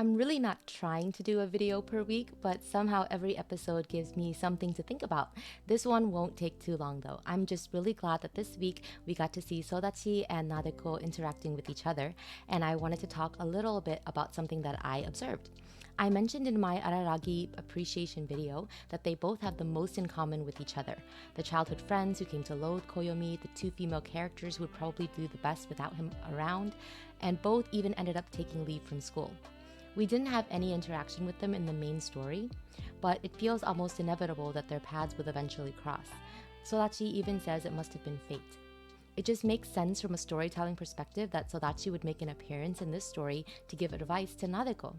I'm really not trying to do a video per week, but somehow every episode gives me something to think about. This one won't take too long though. I'm just really glad that this week we got to see Sodachi and Nadeko interacting with each other, and I wanted to talk a little bit about something that I observed. I mentioned in my Araragi appreciation video that they both have the most in common with each other. The childhood friends who came to loathe Koyomi, the two female characters who would probably do the best without him around, and both even ended up taking leave from school. We didn't have any interaction with them in the main story, but it feels almost inevitable that their paths would eventually cross. Sodachi even says it must have been fate. It just makes sense from a storytelling perspective that Sodachi would make an appearance in this story to give advice to Nadeko.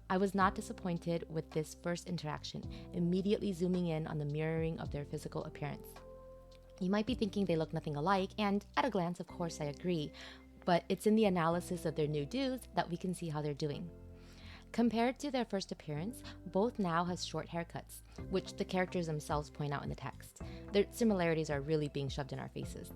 I was not disappointed with this first interaction, immediately zooming in on the mirroring of their physical appearance. You might be thinking they look nothing alike, and at a glance, of course, I agree, but it's in the analysis of their new dudes that we can see how they're doing. Compared to their first appearance, both now has short haircuts, which the characters themselves point out in the text. Their similarities are really being shoved in our faces.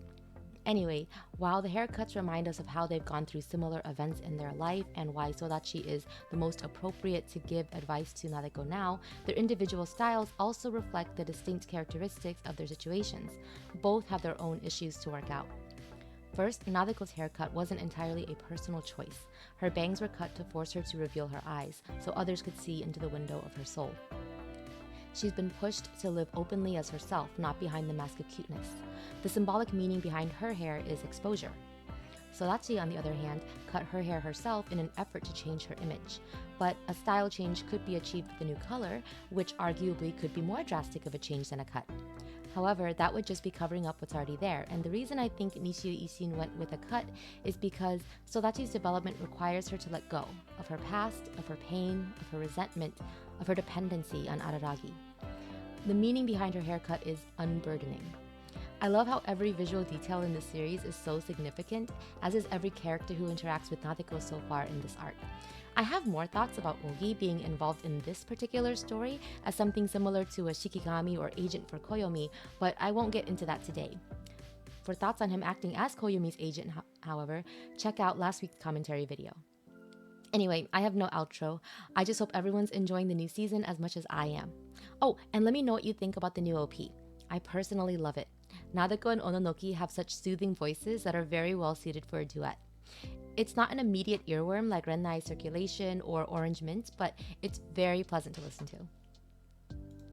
Anyway, while the haircuts remind us of how they've gone through similar events in their life and why Sodachi is the most appropriate to give advice to Nadeko now, their individual styles also reflect the distinct characteristics of their situations. Both have their own issues to work out. First, Nadeko's haircut wasn't entirely a personal choice. Her bangs were cut to force her to reveal her eyes, so others could see into the window of her soul. She's been pushed to live openly as herself, not behind the mask of cuteness. The symbolic meaning behind her hair is exposure. Sodachi, on the other hand, cut her hair herself in an effort to change her image. But a style change could be achieved with a new color, which arguably could be more drastic of a change than a cut. However, that would just be covering up what's already there, and the reason I think Nishio Ishin went with a cut is because Sodachi's development requires her to let go of her past, of her pain, of her resentment, of her dependency on Araragi. The meaning behind her haircut is unburdening. I love how every visual detail in this series is so significant, as is every character who interacts with Nadeko so far in this arc. I have more thoughts about Ogi being involved in this particular story as something similar to a Shikigami or agent for Koyomi, but I won't get into that today. For thoughts on him acting as Koyomi's agent, however, check out last week's commentary video. Anyway, I have no outro. I just hope everyone's enjoying the new season as much as I am. Oh, and let me know what you think about the new OP. I personally love it. Nadeko and Ononoki have such soothing voices that are very well suited for a duet. It's not an immediate earworm like Rennai Circulation or Orange Mint, but it's very pleasant to listen to.